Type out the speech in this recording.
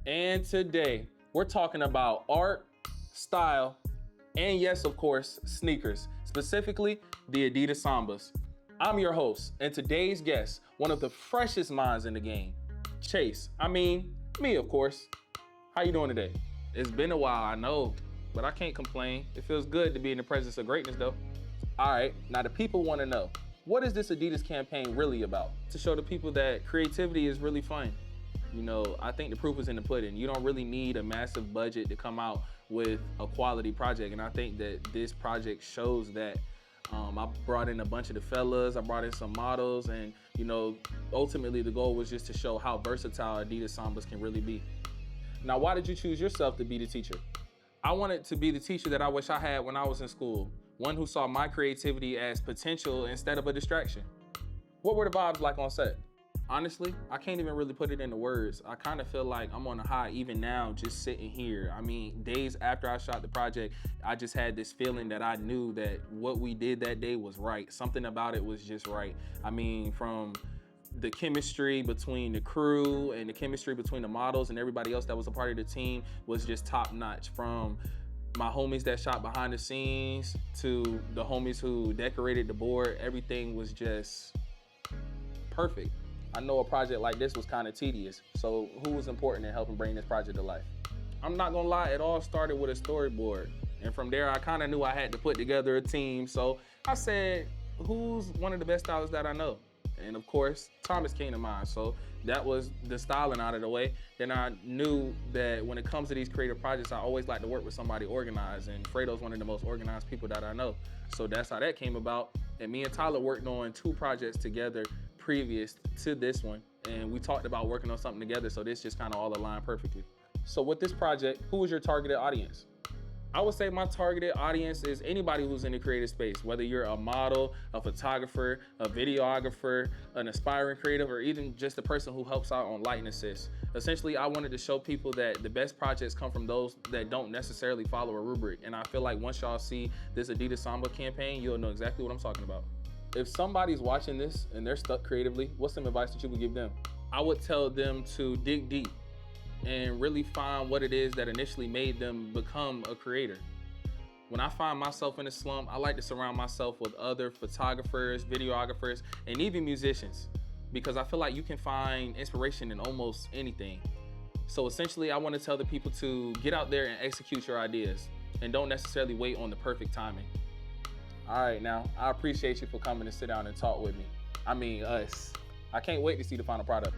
And today we're talking about art, style, and yes, of course, sneakers, specifically the Adidas Sambas. I'm your host, and today's guest, one of the freshest minds in the game, Chase. Me, of course. How you doing today? It's been a while, I know, but I can't complain. It feels good to be in the presence of greatness, though. All right, now the people want to know, what is this Adidas campaign really about? To show the people that creativity is really fun. You know, I think the proof is in the pudding. You don't really need a massive budget to come out with a quality project, and I think that this project shows that. I brought in a bunch of the fellas, I brought in some models, and you know, ultimately the goal was just to show how versatile Adidas Sambas can really be. Now, why did you choose yourself to be the teacher? I wanted to be the teacher that I wish I had when I was in school, one who saw my creativity as potential instead of a distraction. What were the vibes like on set? Honestly, I can't even really put it into words. I kind of feel like I'm on a high even now, just sitting here. I mean, days after I shot the project, I just had this feeling that I knew that what we did that day was right. Something about it was just right. I mean, from the chemistry between the crew and the chemistry between the models and everybody else that was a part of the team was just top notch. From my homies that shot behind the scenes to the homies who decorated the board, everything was just perfect. I know a project like this was kind of tedious, so who was important in helping bring this project to life? I'm not gonna lie, it all started with a storyboard. And from there, I kind of knew I had to put together a team. So I said, who's one of the best stylists that I know? And of course, Thomas came to mind. So that was the styling out of the way. Then I knew that when it comes to these creative projects, I always like to work with somebody organized, and FREDO's one of the most organized people that I know. So that's how that came about. And me and Tyler worked on 2 projects together previous to this one, and we talked about working on something together, so this just kind of all aligned perfectly. So with this project, who was your targeted audience? I would say my targeted audience is anybody who's in the creative space, whether you're a model, a photographer, a videographer, an aspiring creative, or even just a person who helps out on lighting assist. Essentially, I wanted to show people that the best projects come from those that don't necessarily follow a rubric, and I feel like once y'all see this Adidas Samba campaign, you'll know exactly what I'm talking about. If somebody's watching this and they're stuck creatively, what's some advice that you would give them? I would tell them to dig deep and really find what it is that initially made them become a creator. When I find myself in a slump, I like to surround myself with other photographers, videographers, and even musicians, because I feel like you can find inspiration in almost anything. So essentially, I want to tell the people to get out there and execute your ideas, and don't necessarily wait on the perfect timing. All right, now, I appreciate you for coming to sit down and talk with me. I mean, us. I can't wait to see the final product.